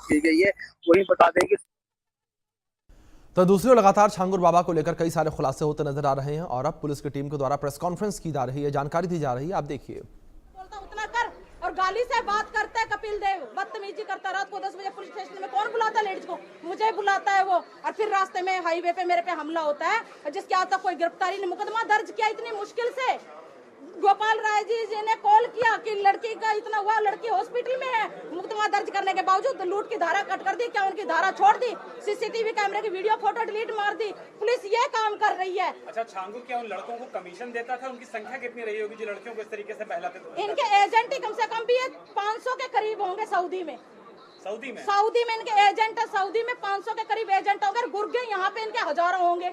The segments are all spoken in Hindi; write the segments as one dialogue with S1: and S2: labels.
S1: की गई है। वही बता दें कि
S2: तो दूसरी ओर लगातार छांगुर बाबा को लेकर कई सारे खुलासे होते नजर आ रहे हैं और अब पुलिस की टीम के द्वारा प्रेस कॉन्फ्रेंस की जा रही है, जानकारी दी जा रही है। आप देखिए।
S3: उतना कर और गाली से बात करता है कपिल देव, बदतमीजी करता है। रात को 10 बजे पुलिस स्टेशन में कौन बुलाता है लेडीज को? मुझे बुलाता है वो, और फिर रास्ते में हाईवे पे मेरे पे हमला होता है जिसके आज तक कोई गिरफ्तारी नहीं। मुकदमा दर्ज किया इतनी मुश्किल से। गोपाल राय जी ने कॉल किया कि लड़की का इतना हुआ, लड़की हॉस्पिटल में है। मुकदमा दर्ज करने के बावजूद लूट की धारा कट कर दी, क्या उनकी धारा छोड़ दी, सीसीटीवी कैमरे की वीडियो फोटो डिलीट मार दी। पुलिस ये काम कर रही है।
S4: अच्छा, छांगुर क्या उन लड़कों को कमीशन देता था? उनकी संख्या कितनी रही होगी जो लड़कियों को इस तरीके से बहलाते थे?
S3: इनके एजेंट ही कम से कम भी 500 के करीब होंगे सऊदी में। सऊदी में इनके एजेंट है, सऊदी में 500 के करीब एजेंट होंगे। गुर्गे यहाँ पे इनके हजारों होंगे।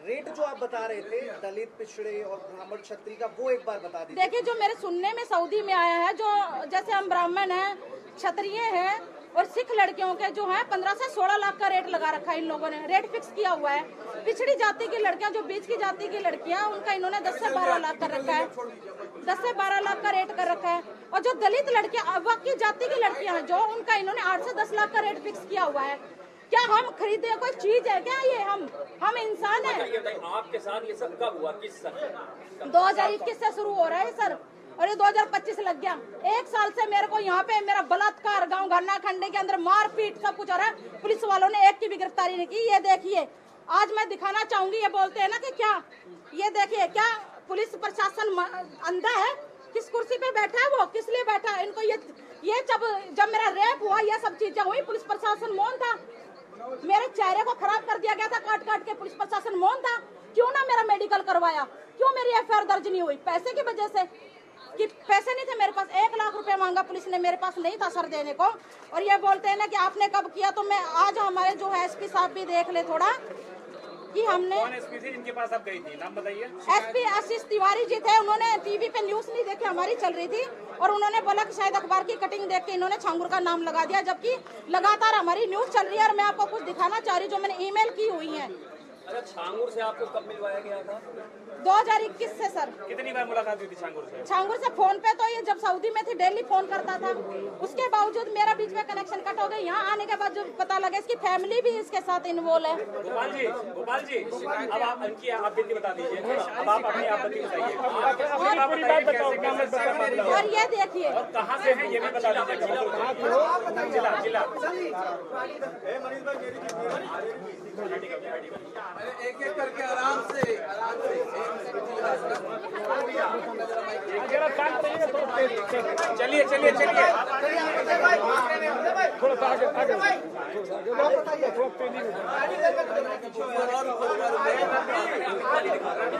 S5: रेट जो आप बता रहे थे दलित, पिछड़े और ब्राह्मण क्षत्रिय का, वो एक बार बता दीजिए।
S3: देखिए, जो मेरे सुनने में सऊदी में आया है, जो जैसे हम ब्राह्मण हैं, क्षत्रिय हैं और सिख लड़कियों के जो है 15 से 16 लाख का रेट लगा रखा है। इन लोगों ने रेट फिक्स किया हुआ है। पिछड़ी जाति की लड़कियां, जो बीच की जाति की लड़कियां, उनका इन्होंने 10 से 12 लाख कर रखा है। 10 से 12 लाख का रेट कर रखा है। और जो दलित लड़कियां, अववा की जाति की लड़कियां हैं, जो उनका इन्होंने 8 से 10 लाख का रेट फिक्स किया हुआ है। क्या हम खरीदे कोई चीज है क्या? ये हम इंसान हैं।
S6: आपके साथ ये सब कब हुआ, किस साल?
S3: 2021 से शुरू हो रहा है सर, और ये 2025 लग गया। 1 साल से मेरे को यहाँ पे मेरा बलात्कार, गांव घरना खंडे के अंदर मारपीट सब कुछ हो रहा है। पुलिस वालों ने एक की भी गिरफ्तारी नहीं की। ये देखिए, आज मैं दिखाना चाहूंगी। ये बोलते हैं ना कि क्या, ये देखिए, क्या पुलिस प्रशासन अंधा है? किस कुर्सी पे बैठा है वो? किस लिए बैठा है? इनको ये जब मेरा रेप हुआ, ये सब चीजें हुई, पुलिस प्रशासन मौन था। मेरे चेहरे को खराब कर दिया गया था काट काट के, पुलिस प्रशासन मौन था। क्यों ना मेरा मेडिकल करवाया? क्यों मेरी एफआईआर दर्ज नहीं हुई? पैसे की वजह से, कि पैसे नहीं थे मेरे पास। 1 लाख रुपए मांगा पुलिस ने, मेरे पास नहीं था सर देने को। और ये बोलते हैं ना कि आपने कब किया। तो मैं आज, हमारे जो है एसपी साहब भी देख ले थोड़ा कि हमने।
S4: कौन एसपी थे जिनके पास आप गई थी? नाम बताइए।
S3: एसपी आशीष तिवारी जी थे। उन्होंने टीवी पे न्यूज नहीं देखी, हमारी चल रही थी, और उन्होंने बोला कि शायद अखबार की कटिंग देख के इन्होंने छांगुर का नाम लगा दिया, जबकि लगातार हमारी न्यूज चल रही है। और मैं आपको कुछ दिखाना चाह रही हूँ जो मैंने ईमेल की हुई है।
S6: अच्छा, छांगुर से आपको कब मिलवाया गया था?
S3: 2021 से सर।
S4: कितनी बार मुलाकात हुई थी छांगुर से?
S3: छांगुर से फोन पे तो ये जब सऊदी में थी डेली फोन करता था। उसके बावजूद मेरा बीच में कनेक्शन कट हो गया। यहाँ आने के बाद जो पता लगा इसकी फैमिली भी इसके साथ इन्वॉल्व है।
S4: गोपाल जी, अब आप इनकी आपत्ति बता दीजिए। अब आप अपनी आपत्ति बताइए।
S3: और ये देखिए,
S4: कहाँ से है ये भी बता दीजिए। जिला
S5: एक एक करके आराम से
S4: चलिए
S7: थोड़ा सा आगे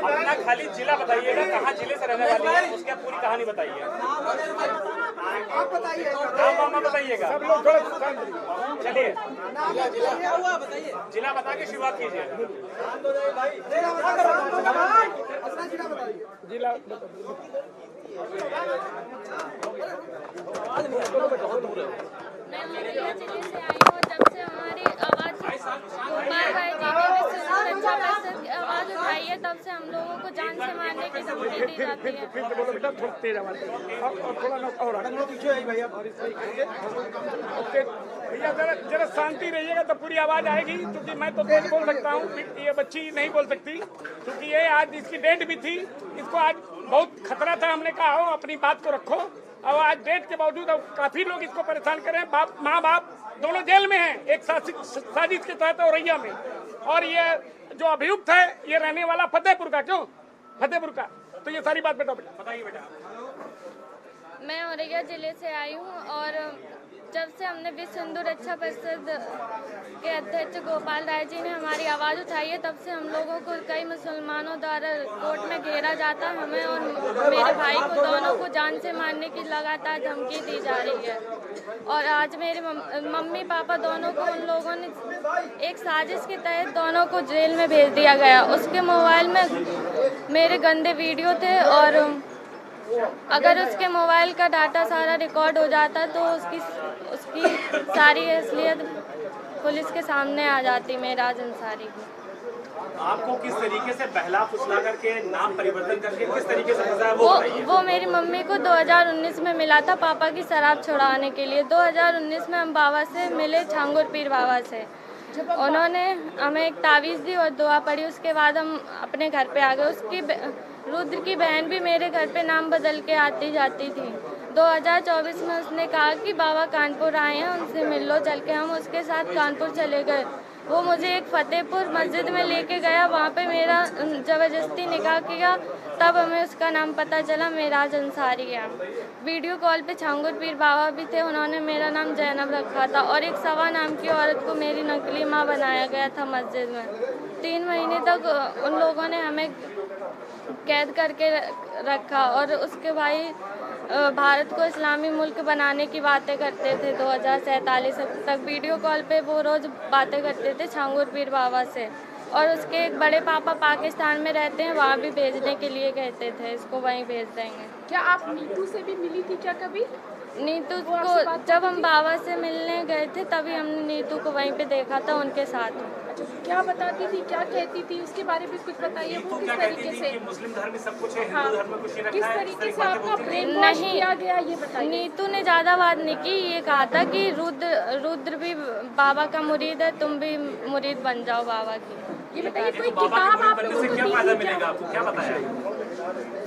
S4: अपना खाली जिला बताइएगा, कहाँ जिले से रहने वाली है, उसकी पूरी कहानी बताइए।
S5: आप बताइए,
S4: नाम बताइएगा।
S7: सब लोग थोड़ा
S4: चलिए,
S5: बताइए,
S4: जिला बता के शुरुआत कीजिए।
S7: जिला
S8: मैं मुरैया जिले से आई हूँ। जब से हमारी आवाज़ गोपाल राय जी ने सुरक्षा परिषद की आवाज़ उठाई है, तब से हम लोगों को जान से मारने की धमकी दी जाती है।
S7: फिर बोलो बेटा, थोड़ा तेज आवाज और थोड़ा और पीछे भैया, ओके भैया, जरा शांति रहिएगा तो पूरी आवाज आएगी। क्योंकि मैं तो तेज बोल सकता हूँ, ये बच्ची नहीं बोल सकती, क्योंकि ये आज इसकी डेट भी थी। इसको आज बहुत खतरा था। हमने कहा हो अपनी बात को रखो। अब आज डेट के बावजूद काफी लोग इसको परेशान करें। माँ बाप दोनों जेल में हैं, एक साजिश के तहत औरैया में। और ये जो अभियुक्त है, ये रहने वाला फतेहपुर का। क्यों फतेहपुर का? तो ये सारी बात बताइए बेटा।
S8: मैं औरैया जिले से आई हूँ, और जब से हमने विश्व हिंदू रक्षा परिषद के अध्यक्ष गोपाल राय जी ने हमारी आवाज़ उठाई है, तब से हम लोगों को कई मुसलमानों द्वारा कोर्ट में घेरा जाता। हमें और मेरे भाई को, दोनों को जान से मारने की लगातार धमकी दी जा रही है। और आज मेरे मम्मी पापा दोनों को उन लोगों ने एक साजिश के तहत दोनों को जेल में भेज दिया गया। उसके मोबाइल में मेरे गंदे वीडियो थे, और अगर उसके मोबाइल का डाटा सारा रिकॉर्ड हो जाता तो उसकी सारी असलियत पुलिस के सामने आ जाती, मेराज अंसारी की।
S4: आपको किस तरीके से बहला फुसला करके नाम परिवर्तन करके किस तरीके से फंसाया वो बताइए।
S8: वो मेरी मम्मी को 2019 में मिला था पापा की शराब छुड़ाने के लिए। 2019 में हम बाबा से मिले, छांगुर पीर बाबा से। उन्होंने हमें एक तावीज़ दी और दुआ पढ़ी। उसके बाद हम अपने घर पे आ गए। उसकी रुद्र की बहन भी मेरे घर पे नाम बदल के आती जाती थी। 2024 में उसने कहा कि बाबा कानपुर आए हैं, उनसे मिल लो चल के। हम उसके साथ कानपुर चले गए। वो मुझे एक फतेहपुर मस्जिद में लेके गया, वहाँ पे मेरा ज़बरदस्ती निकाह किया। तब हमें उसका नाम पता चला, मेराज अंसारी है। वीडियो कॉल पे छांगुर पीर बाबा भी थे, उन्होंने मेरा नाम जैनब रखा था और एक सवा नाम की औरत को मेरी नकली माँ बनाया गया था मस्जिद में। 3 महीने तक उन लोगों ने हमें कैद करके रखा और उसके भाई भारत को इस्लामी मुल्क बनाने की बातें करते थे। 2047 तक वीडियो कॉल पे वो रोज़ बातें करते थे छांगुर पीर बाबा से। और उसके एक बड़े पापा पाकिस्तान में रहते हैं, वहाँ भी भेजने के लिए कहते थे इसको वहीं भेज देंगे।
S9: क्या आप नीतू से भी मिली थी क्या कभी?
S8: नीतू को जब हम बाबा से मिलने गए थे तभी हमने नीतू को वहीं पे देखा था उनके साथ।
S9: क्या बताती थी, क्या कहती थी, उसके बारे में कुछ बताइए। वो किस तरीके से
S4: मुस्लिम धर्म में सब कुछ है, हिंदू धर्म में कुछ नहीं रखा
S9: किस
S4: है,
S9: तरीके से आपका ब्रेन वॉश किया गया ये बताइए।
S8: नीतू ने ज़्यादा बात नहीं की, ये कहा था कि रुद्र भी बाबा का मुरीद है, तुम भी मुरीद बन जाओ बाबा की।
S9: ये बताइए कोई किताब आप लोगों को
S4: क्या
S9: दी
S4: फायदा
S9: थी
S4: मिलेगा
S9: क्या?
S4: आपको, क्या बताया?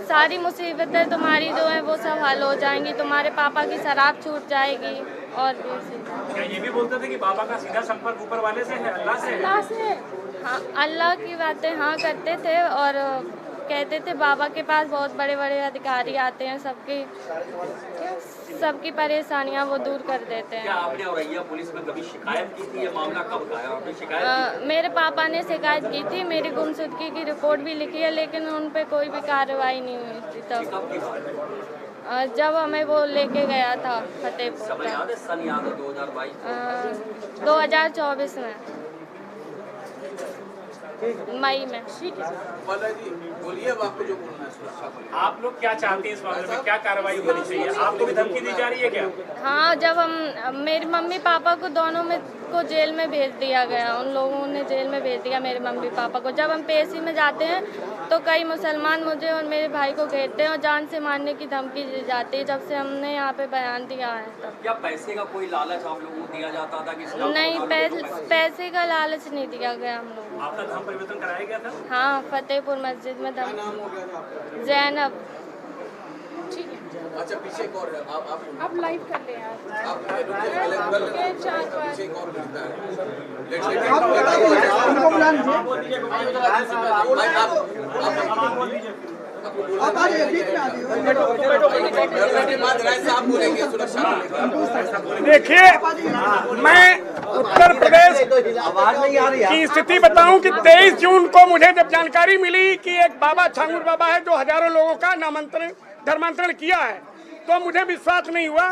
S8: सारी मुसीबतें तुम्हारी जो है वो सब हल हो जाएंगी, तुम्हारे पापा की शराब छूट जाएगी। और भी
S4: क्या ये भी बोलते थे कि बाबा का सीधा संपर्क ऊपर वाले से है, अल्लाह से है?
S9: अल्लाह से?
S8: हाँ, अल्लाह की बातें हाँ करते थे और कहते थे बाबा के पास बहुत बड़े बड़े अधिकारी आते हैं, सबकी परेशानियां वो दूर कर देते हैं।
S6: क्या आपने औरैया पुलिस में कभी शिकायत की थी? ये मामला कब आया? आपने शिकायत की?
S8: मेरे पापा ने शिकायत की थी, मेरी गुमशुदगी की रिपोर्ट भी लिखी है, लेकिन उन पे कोई भी कार्रवाई नहीं हुई थी।
S6: कब की बात है?
S8: जब हमें वो लेके गया था फतेहपुर
S6: समय याद है? सन याद है? 2022
S8: 2024 में मई में।
S5: बोलिए अब आपको जो बोलना है सुरक्षा को लेकर।
S4: आप लोग क्या चाहते हैं इस मामले में, क्या कार्रवाई होनी चाहिए? आपको भी धमकी दी जा रही है क्या?
S8: हाँ, जब मेरी मम्मी पापा को दोनों में को जेल में भेज दिया गया। उन लोगों ने जेल में भेज दिया मेरे मम्मी पापा को। जब हम पेशी में जाते हैं तो कई मुसलमान मुझे और मेरे भाई को घेरते हैं और जान से मारने की धमकी दी जाती है। जब से हमने यहाँ पे बयान दिया है तब।
S6: क्या पैसे का कोई लालच आप लोगों को दिया जाता था?
S8: नहीं, पैसे का लालच नहीं दिया गया हम लोगों को।
S4: आपका धर्म परिवर्तन कराया गया था?
S8: हाँ, फतेहपुर मस्जिद में जैनब।
S9: ठीक है,
S5: अच्छा पीछे एक और है,
S9: आप लाइव कर ले यार।
S7: देखिए, मैं उत्तर प्रदेश की स्थिति बताऊं कि 23 जून को मुझे जब जानकारी मिली कि एक बाबा छांगुर बाबा है जो हजारों लोगों का धर्मांतरण किया है, तो मुझे विश्वास नहीं हुआ।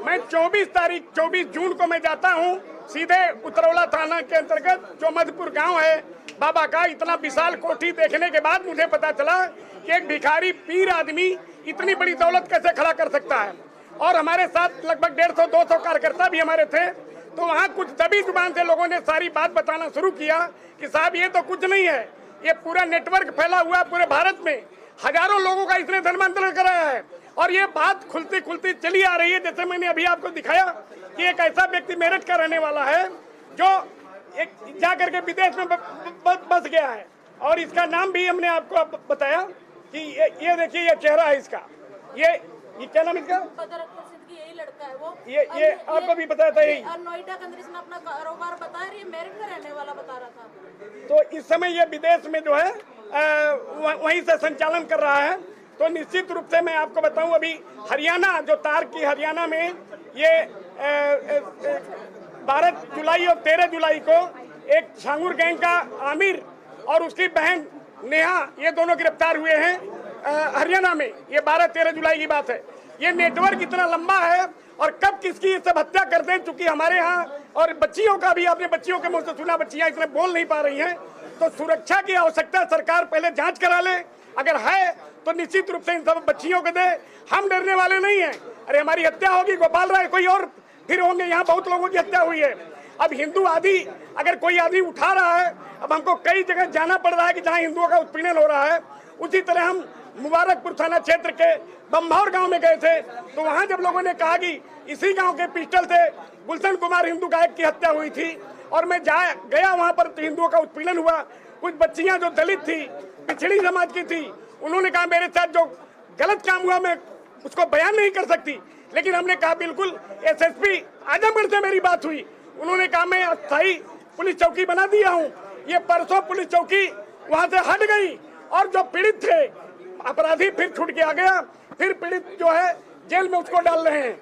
S7: मैं 24 जून को मैं जाता हूं सीधे उतरौला थाना के अंतर्गत जो मधुपुर गांव है बाबा का। इतना विशाल कोठी देखने के बाद मुझे पता चला कि एक भिखारी पीर आदमी इतनी बड़ी दौलत कैसे खड़ा कर सकता है। और हमारे साथ लगभग 150-200 कार्यकर्ता भी हमारे थे। तो वहाँ कुछ दबी जुबान से लोगों ने सारी बात बताना शुरू किया कि साहब ये तो कुछ नहीं है, ये पूरा नेटवर्क फैला हुआ पूरे भारत में, हजारों लोगों का इसने धर्मांतरण कराया है। और ये बात खुलती खुलती चली आ रही है। जैसे मैंने अभी आपको दिखाया कि एक ऐसा व्यक्ति मेरठ का रहने वाला है जो एक जाकर के विदेश में बस गया है। और इसका नाम भी हमने आपको बताया कि ये देखिए, ये चेहरा है इसका। ये क्या नाम इसका?
S3: यही लड़का है वो।
S7: ये आपको भी बताया था यही।
S3: और नोएडा के अंदर इसने अपना कारोबार बता रही है, मेरठ में रहने वाला बता रहा था।
S7: तो इस समय ये विदेश में जो है वहीं से संचालन कर रहा है। तो निश्चित रूप से मैं आपको बताऊं, अभी हरियाणा जो तार की हरियाणा में ये 12 जुलाई और 13 जुलाई को एक छांगुर गैंग का आमिर और उसकी बहन नेहा, ये दोनों गिरफ्तार हुए हैं हरियाणा में। ये 12-13 जुलाई की बात है। ये नेटवर्क इतना लंबा है और कब किसकी सब हत्या कर दें, चूंकि हमारे यहाँ और बच्चियों का भी, आपने बच्चियों के मुंह से सुना, बच्चियां इसमें बोल नहीं पा रही हैं। तो सुरक्षा की आवश्यकता, सरकार पहले जांच करा ले, अगर है तो निश्चित रूप से इन सब बच्चियों को दे। हम डरने वाले नहीं हैं। अरे हमारी हत्या होगी, गोपाल राय कोई और फिर होंगे, यहाँ बहुत लोगों की हत्या हुई है। अब हिंदू आदि अगर कोई आदमी उठा रहा है, अब हमको कई जगह जाना पड़ रहा है कि जहाँ हिंदुओं का उत्पीड़न हो रहा है। उसी तरह हम मुबारकपुर थाना क्षेत्र के बम्भौर गांव में गए थे, तो वहां जब लोगों ने कहा कि इसी गांव के पिस्टल से गुलशन कुमार हिंदू गायक की हत्या हुई थी, और मैं गया वहां पर तो हिंदुओं का उत्पीड़न हुआ। कुछ बच्चियां जो दलित थी, पिछड़ी समाज की थी, उन्होंने कहा मेरे साथ जो गलत काम हुआ मैं उसको बयान नहीं कर सकती, लेकिन हमने कहा बिल्कुल एसएसपी आजमगढ़ से मेरी बात हुई, उन्होंने कहा मैं अस्थायी पुलिस चौकी बना दिया हूँ। ये परसों पुलिस चौकी वहां से हट गई और जो पीड़ित थे अपराधी फिर छूट के आ गया, फिर पीड़ित जो है जेल में उसको डाल रहे हैं।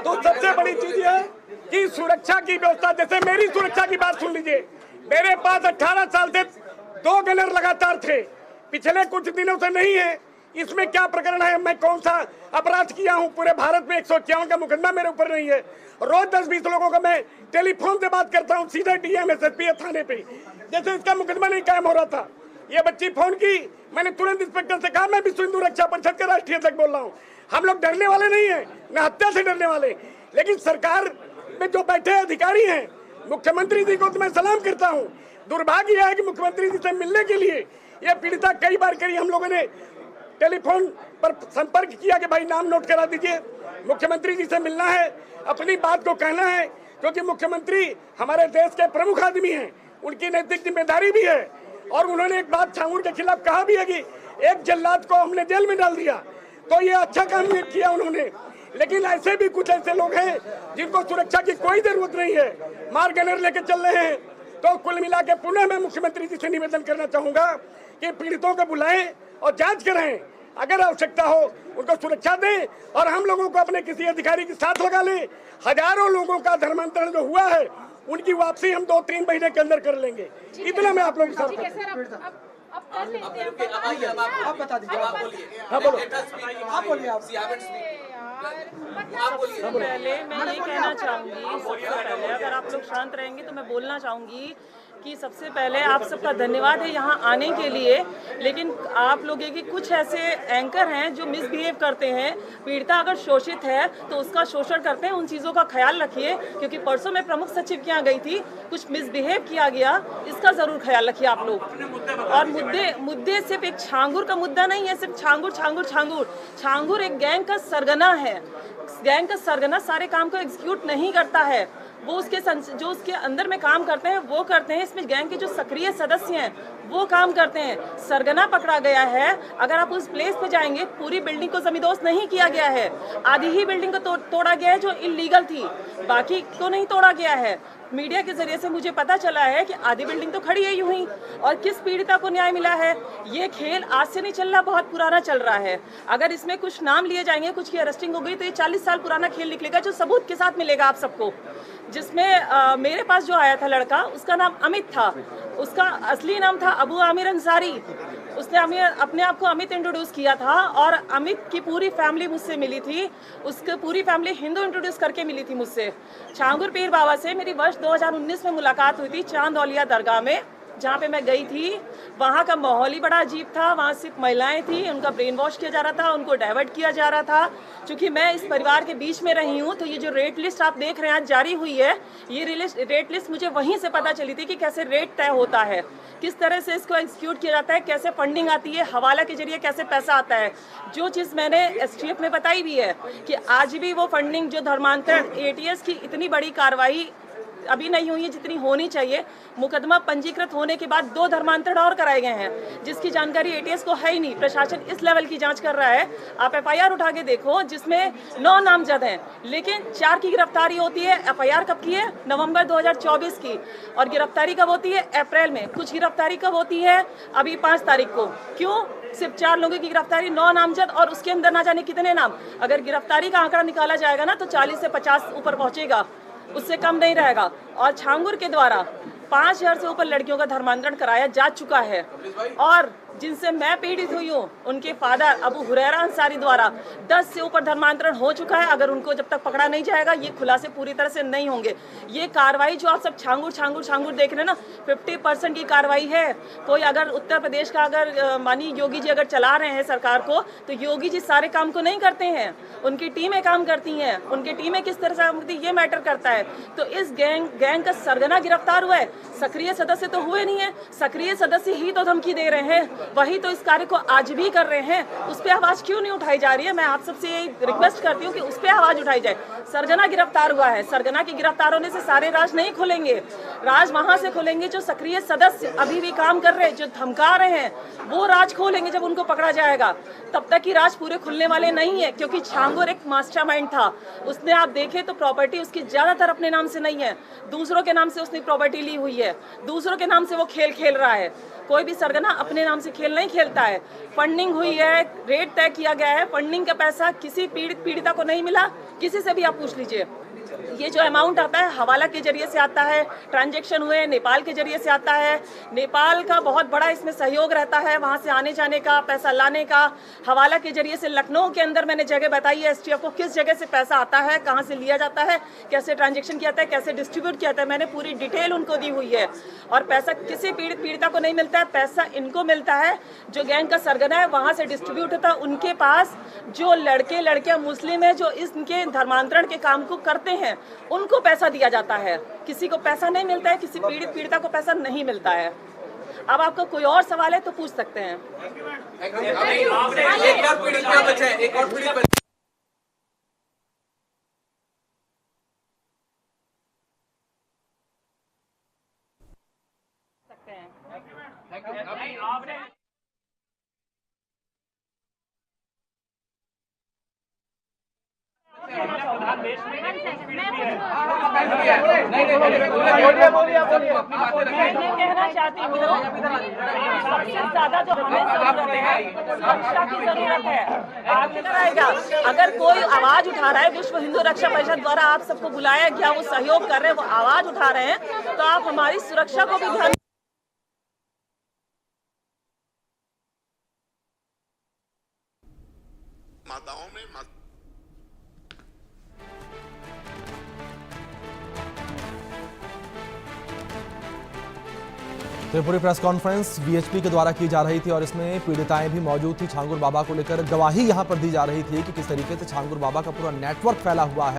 S7: तो सबसे बड़ी चीज ये है कि सुरक्षा की व्यवस्था, जैसे मेरी सुरक्षा की बात सुन लीजिए, मेरे पास 18 साल से 2 गनर लगातार थे, पिछले कुछ दिनों से नहीं है। इसमें क्या प्रकरण है, मैं कौन सा अपराध किया हूं? पूरे भारत में 151 का मुकदमा मेरे ऊपर नहीं है। रोज 10-20 लोगों का मैं टेलीफोन से बात करता हूं, सीधे डीएम एसएसपी थाने पे, जैसे इसका मुकदमा नहीं कायम हो रहा था। ये बच्ची फोन की, मैंने तुरंत इंस्पेक्टर से कहा मैं विश्व हिंदू रक्षा परिषद का राष्ट्रीय अध्यक्ष बोल रहा हूँ, हम लोग डरने वाले नहीं है, न हत्या से डरने वाले। लेकिन सरकार में जो बैठे अधिकारी हैं, मुख्यमंत्री जी को तो मैं सलाम करता हूँ। दुर्भाग्य है कि मुख्यमंत्री जी से मिलने के लिए यह पीड़िता कई बार करी, हम लोगों ने टेलीफोन पर संपर्क किया कि भाई नाम नोट करा दीजिए, मुख्यमंत्री जी से मिलना है, अपनी बात को कहना है, क्योंकि मुख्यमंत्री हमारे देश के प्रमुख आदमी हैं, उनकी नैतिक जिम्मेदारी भी है। और उन्होंने एक बात छांगुर के खिलाफ कहा भी है कि एक जल्लाद को हमने जेल में डाल दिया, तो ये अच्छा काम किया उन्होंने। लेकिन ऐसे भी कुछ ऐसे लोग हैं जिनको सुरक्षा की कोई जरूरत नहीं है, मार गनर लेके चल रहे हैं। तो कुल मिला के पुनः मैं मुख्यमंत्री जी से निवेदन करना चाहूंगा कि पीड़ितों को बुलाएं और जांच करें, अगर आवश्यकता हो उनको सुरक्षा दें, और हम लोगों को अपने किसी अधिकारी के साथ लगा लें। हजारों लोगों का धर्मांतरण जो हुआ है उनकी वापसी हम 2-3 महीने के अंदर कर लेंगे। इतना मैं आप लोगों के साथ
S5: आप बता दीजिए।
S7: हाँ बोलो,
S5: आप बोलिए। आप
S10: सबसे पहले मैं ये कहना चाहूँगी, सबसे पहले अगर आप लोग शांत रहेंगे तो मैं बोलना चाहूँगी कि सबसे पहले आप सबका धन्यवाद है यहाँ आने के लिए। लेकिन आप लोग कि कुछ ऐसे एंकर हैं जो मिसबिहेव करते हैं, पीड़िता अगर शोषित है तो उसका शोषण करते हैं, उन चीज़ों का ख्याल रखिए। क्योंकि परसों मैं प्रमुख सचिव के यहाँ गई थी, कुछ मिसबिहेव किया गया, इसका ज़रूर ख्याल रखिए आप लोग। और मुद्दे सिर्फ एक छांगुर का मुद्दा नहीं है, सिर्फ छांगुर एक गैंग का सरगना है। गैंग का सरगना सारे काम को एग्जीक्यूट नहीं करता है, वो जो उसके अंदर में काम करते हैं वो करते हैं। इसमें गैंग के जो सक्रिय सदस्य हैं वो काम करते हैं। सरगना पकड़ा गया है, अगर आप उस प्लेस पे जाएंगे पूरी बिल्डिंग को जमींदोज नहीं किया गया है, आधी ही बिल्डिंग को तोड़ा गया है जो इलीगल थी, बाकी को नहीं तोड़ा गया है। मीडिया के जरिए से मुझे पता चला है कि आधी बिल्डिंग तो खड़ी है यूं ही, और किस पीड़िता को न्याय मिला है। ये खेल आज से नहीं चल रहा, बहुत पुराना चल रहा है। अगर इसमें कुछ नाम लिए जाएंगे, कुछ की अरेस्टिंग हो गई, तो ये 40 साल पुराना खेल निकलेगा जो सबूत के साथ मिलेगा आप सबको। जिसमें मेरे पास जो आया था लड़का, उसका नाम अमित था, उसका असली नाम था अबू आमिर अंसारी। उसने अपने आप को अमित इंट्रोड्यूस किया था, और अमित की पूरी फैमिली मुझसे मिली थी, उसकी पूरी फैमिली हिंदू इंट्रोड्यूस करके मिली थी मुझसे। छांगुर पीर बाबा से मेरी वर्ष 2019 में मुलाकात हुई थी चांदौलिया दरगाह में, जहाँ पे मैं गई थी। वहाँ का माहौल ही बड़ा अजीब था, वहाँ सिर्फ महिलाएं थी, उनका ब्रेन वॉश किया जा रहा था, उनको डाइवर्ट किया जा रहा था। क्योंकि मैं इस परिवार के बीच में रही हूँ, तो ये जो रेट लिस्ट आप देख रहे हैं आज जारी हुई है, ये रेट लिस्ट मुझे वहीं से पता चली थी कि कैसे रेट तय होता है, किस तरह से इसको एग्जीक्यूट किया जाता है, कैसे फंडिंग आती है, हवाला के जरिए कैसे पैसा आता है। जो चीज़ मैंने एसटीएफ में बताई भी है कि आज भी वो फंडिंग जो धर्मांतरण एटीएस की इतनी बड़ी कार्रवाई अभी नहीं हुई है जितनी होनी चाहिए। मुकदमा पंजीकृत होने के बाद 2 धर्मांतरण और कराए गए हैं, जिसकी जानकारी एटीएस को है ही नहीं। प्रशासन इस लेवल की जांच कर रहा है। आप एफआईआर उठा के देखो, जिसमें 9 नामजद हैं, लेकिन 4 की गिरफ्तारी होती है। एफआईआर कब की है? नवंबर 2024 की। और गिरफ्तारी कब होती है? अप्रैल में। कुछ गिरफ्तारी कब होती है? अभी 5 तारीख को। क्यों सिर्फ 4 लोगों की गिरफ्तारी, 9 नामजद, और उसके अंदर ना जाने कितने नाम। अगर गिरफ्तारी का आंकड़ा निकाला जाएगा ना, तो 40 से 50 ऊपर पहुंचेगा, उससे कम नहीं रहेगा। और छांगुर के द्वारा 5000 से ऊपर लड़कियों का धर्मांतरण कराया जा चुका है। और जिनसे मैं पीड़ित हुई हूँ, उनके फादर अबू हुरैरा अंसारी द्वारा 10 से ऊपर धर्मांतरण हो चुका है। अगर उनको जब तक पकड़ा नहीं जाएगा ये खुलासे पूरी तरह से नहीं होंगे। ये कार्रवाई जो आप सब छांगुर देख रहे हैं ना, 50% की कार्रवाई है। कोई अगर उत्तर प्रदेश का अगर मानी योगी जी अगर चला रहे हैं सरकार को, तो योगी जी सारे काम को नहीं करते हैं, उनकी टीमें काम करती हैं। उनकी टीमें किस तरह से काम करती है ये मैटर करता है। तो इस गैंग का सरगना गिरफ्तार हुआ है, सक्रिय सदस्य तो हुए नहीं है। सक्रिय सदस्य ही तो धमकी दे रहे हैं, वही तो इस कार्य को आज भी कर रहे हैं। उस पर आवाज क्यों नहीं उठाई जा रही है? मैं आप सबसे यही रिक्वेस्ट करती हूँ कि उस पर आवाज उठाई जाए। सरगना गिरफ्तार हुआ है, सरगना की गिरफ्तार होने से सारे राज नहीं खुलेंगे। राज वहां से खुलेंगे जो सक्रिय सदस्य अभी भी काम कर रहे हैं, जो धमका रहे हैं, वो राज खोलेंगे जब उनको पकड़ा जाएगा। तब तक की राज पूरे खुलने वाले नहीं है, क्योंकि छांगुर एक मास्टरमाइंड था। उसने आप देखें तो प्रॉपर्टी उसकी ज्यादातर अपने नाम से नहीं है, दूसरों के नाम से उसने प्रॉपर्टी ली हुई है, दूसरों के नाम से वो खेल खेल रहा है। कोई भी सरगना अपने नाम से खेल नहीं खेलता है। फंडिंग हुई है, रेट तय किया गया है, फंडिंग का पैसा किसी पीड़िता को नहीं मिला। किसी से भी आप पूछ लीजिए, ये जो अमाउंट आता है हवाला के जरिए से आता है, ट्रांजैक्शन हुए नेपाल के जरिए से आता है। नेपाल का बहुत बड़ा इसमें सहयोग रहता है, वहां से आने जाने का, पैसा लाने का। हवाला के जरिए से लखनऊ के अंदर मैंने जगह बताई है एसटीएफ को, किस जगह से पैसा आता है, कहां से लिया जाता है, कैसे ट्रांजेक्शन किया जाता है, कैसे डिस्ट्रीब्यूट किया जाता है। मैंने पूरी डिटेल उनको दी हुई है। और पैसा किसी पीड़िता को नहीं मिलता है, पैसा इनको मिलता है जो गैंग का सरगना है, वहां से डिस्ट्रीब्यूट होता है उनके पास। जो लड़के लड़कियां मुस्लिम है जो इनके धर्मांतरण के काम को करते हैं, उनको पैसा दिया जाता है। किसी को पैसा नहीं मिलता है, किसी पीड़िता को पैसा नहीं मिलता है। अब आपको कोई और सवाल है तो पूछ सकते हैं। कहना चाहती हूँ सबसे ज्यादा जो हमें जरूरत है सुरक्षा की जरूरत है। आगे आएगा अगर कोई आवाज उठा रहा है, विश्व हिंदू रक्षा परिषद द्वारा आप सबको बुलाया गया, वो सहयोग कर रहे हैं, वो आवाज उठा रहे हैं, तो आप हमारी सुरक्षा को भी ध्यान
S11: माताओं में
S2: तो ये पूरी प्रेस कॉन्फ्रेंस वीएचपी के द्वारा की जा रही थी और इसमें पीड़िताएं भी मौजूद थी। छांगुर बाबा को लेकर गवाही यहां पर दी जा रही थी कि किस तरीके से छांगुर बाबा का पूरा नेटवर्क फैला हुआ है।